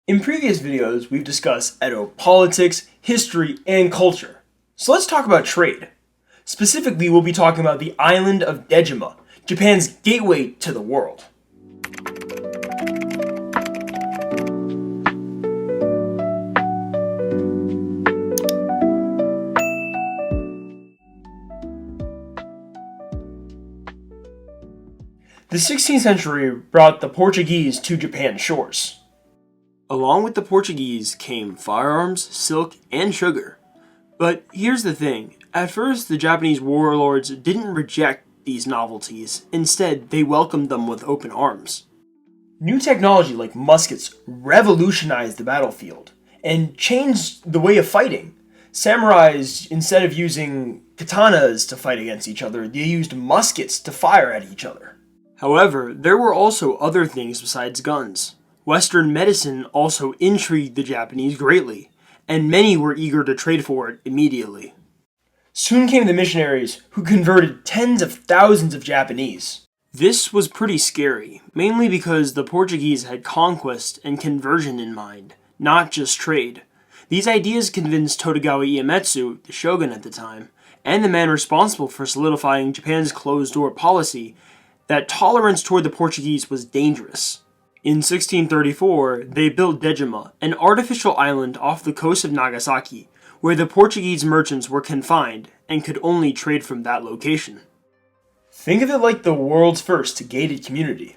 In previous videos, we've discussed Edo politics, history, and culture. So let's talk about trade. Specifically, we'll be talking about the island of Dejima, Japan's gateway to the world. The 16th century brought the Portuguese to Japan's shores. Along with the Portuguese came firearms, silk, and sugar. But here's the thing, at first the Japanese warlords didn't reject these novelties, instead they welcomed them with open arms. New technology like muskets revolutionized the battlefield and changed the way of fighting. Samurais, instead of using katanas to fight against each other, they used muskets to fire at each other. However, there were also other things besides guns. Western medicine also intrigued the Japanese greatly, and many were eager to trade for it immediately. Soon came the missionaries, who converted tens of thousands of Japanese. This was pretty scary, mainly because the Portuguese had conquest and conversion in mind, not just trade. These ideas convinced Tokugawa Iemitsu, the shogun at the time, and the man responsible for solidifying Japan's closed-door policy, that tolerance toward the Portuguese was dangerous. In 1634, they built Dejima, an artificial island off the coast of Nagasaki, where the Portuguese merchants were confined and could only trade from that location. Think of it like the world's first gated community.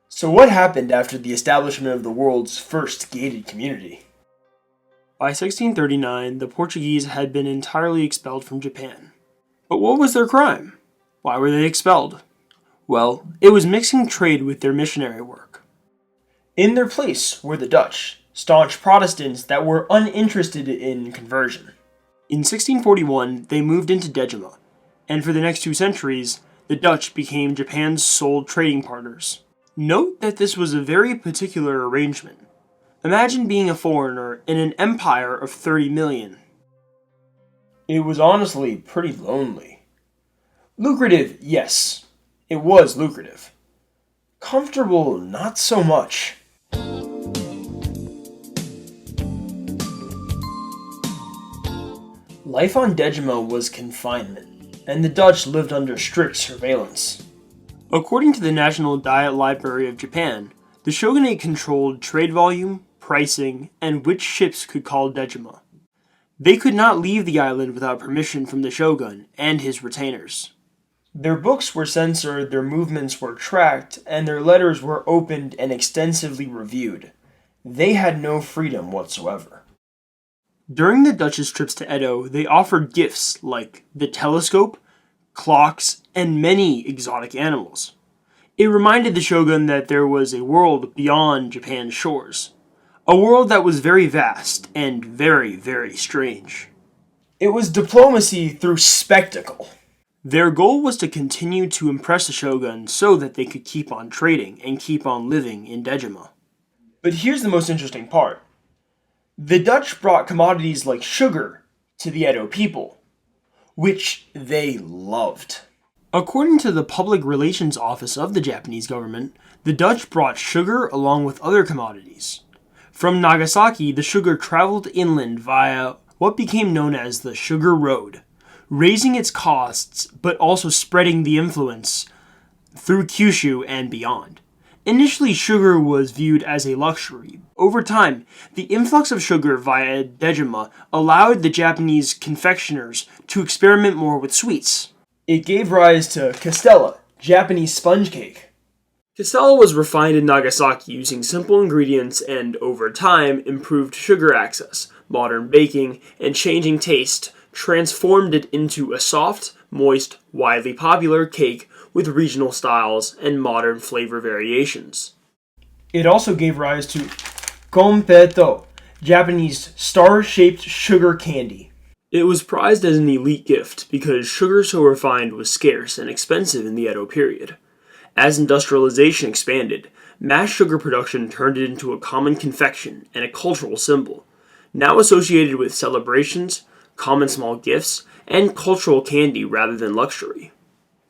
So what happened after the establishment of the world's first gated community? By 1639, the Portuguese had been entirely expelled from Japan. But what was their crime? Why were they expelled? Well, it was mixing trade with their missionary work. In their place were the Dutch, staunch Protestants that were uninterested in conversion. In 1641, they moved into Dejima, and for the next 2 centuries, the Dutch became Japan's sole trading partners. Note that this was a very particular arrangement. Imagine being a foreigner in an empire of 30 million. It was honestly pretty lonely. Lucrative, yes, it was lucrative. Comfortable, not so much. Life on Dejima was confinement, and the Dutch lived under strict surveillance. According to the National Diet Library of Japan, the shogunate controlled trade volume, pricing, and which ships could call Dejima. They could not leave the island without permission from the shogun and his retainers. Their books were censored, their movements were tracked, and their letters were opened and extensively reviewed. They had no freedom whatsoever. During the Dutch's trips to Edo, they offered gifts like the telescope, clocks, and many exotic animals. It reminded the shogun that there was a world beyond Japan's shores. A world that was very vast and very, very strange. It was diplomacy through spectacle. Their goal was to continue to impress the shogun so that they could keep on trading and keep on living in Dejima. But here's the most interesting part. The Dutch brought commodities like sugar to the Edo people, which they loved. According to the Public Relations Office of the Japanese government, the Dutch brought sugar along with other commodities. From Nagasaki, the sugar traveled inland via what became known as the Sugar Road, raising its costs but also spreading the influence through Kyushu and beyond. Initially, sugar was viewed as a luxury. Over time, the influx of sugar via Dejima allowed the Japanese confectioners to experiment more with sweets. It gave rise to castella, Japanese sponge cake. Castella was refined in Nagasaki using simple ingredients and, over time, improved sugar access, modern baking, and changing taste transformed it into a soft, moist, widely popular cake with regional styles and modern flavor variations. It also gave rise to konpeto, Japanese star-shaped sugar candy. It was prized as an elite gift because sugar so refined was scarce and expensive in the Edo period. As industrialization expanded, mass sugar production turned it into a common confection and a cultural symbol, now associated with celebrations, common small gifts, and cultural candy rather than luxury.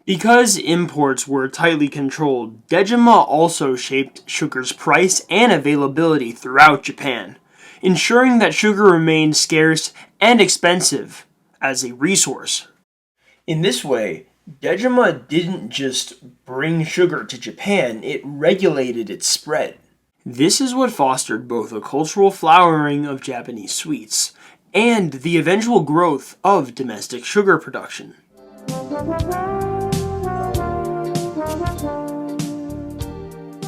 Because imports were tightly controlled, Dejima also shaped sugar's price and availability throughout Japan, ensuring that sugar remained scarce and expensive as a resource. In this way, Dejima didn't just bring sugar to Japan, it regulated its spread. This is what fostered both a cultural flowering of Japanese sweets and the eventual growth of domestic sugar production.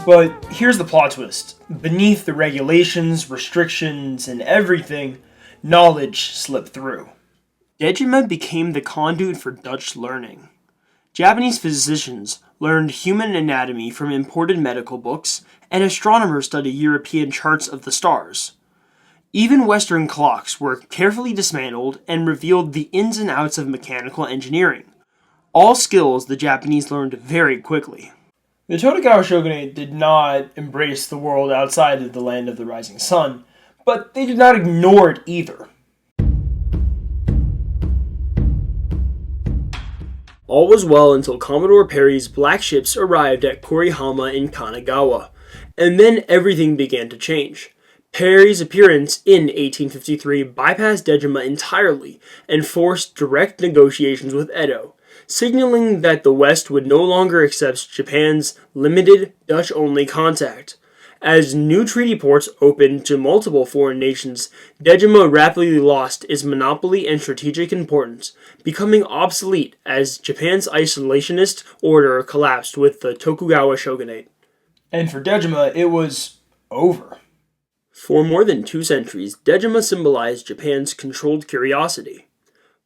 But here's the plot twist. Beneath the regulations, restrictions, and everything, knowledge slipped through. Dejima became the conduit for Dutch learning. Japanese physicians learned human anatomy from imported medical books, and astronomers studied European charts of the stars. Even Western clocks were carefully dismantled and revealed the ins and outs of mechanical engineering, all skills the Japanese learned very quickly. The Tokugawa shogunate did not embrace the world outside of the land of the rising sun, but they did not ignore it either. All was well until Commodore Perry's black ships arrived at Korihama in Kanagawa, and then everything began to change. Perry's appearance in 1853 bypassed Dejima entirely and forced direct negotiations with Edo, signaling that the West would no longer accept Japan's limited Dutch-only contact. As new treaty ports opened to multiple foreign nations, Dejima rapidly lost its monopoly and strategic importance, becoming obsolete as Japan's isolationist order collapsed with the Tokugawa shogunate. And for Dejima, it was over. For more than 2 centuries, Dejima symbolized Japan's controlled curiosity.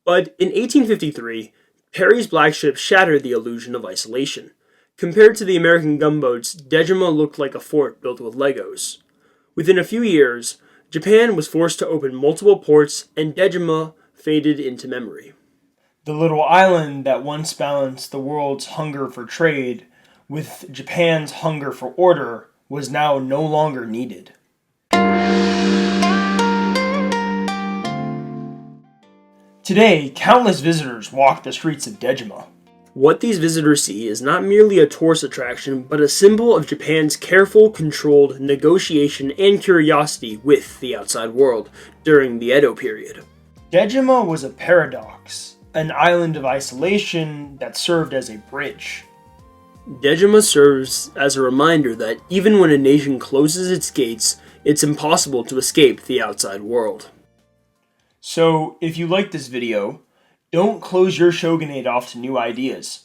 But in 1853, Perry's black ship shattered the illusion of isolation. Compared to the American gunboats, Dejima looked like a fort built with Legos. Within a few years, Japan was forced to open multiple ports, and Dejima faded into memory. The little island that once balanced the world's hunger for trade with Japan's hunger for order was now no longer needed. Today, countless visitors walk the streets of Dejima. What these visitors see is not merely a tourist attraction, but a symbol of Japan's careful, controlled negotiation and curiosity with the outside world during the Edo period. Dejima was a paradox, an island of isolation that served as a bridge. Dejima serves as a reminder that even when a nation closes its gates, it's impossible to escape the outside world. So, if you like this video, don't close your shogunate off to new ideas.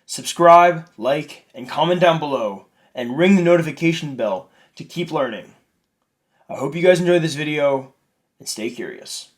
Subscribe, like, and comment down below, and ring the notification bell to keep learning. I hope you guys enjoyed this video, and stay curious.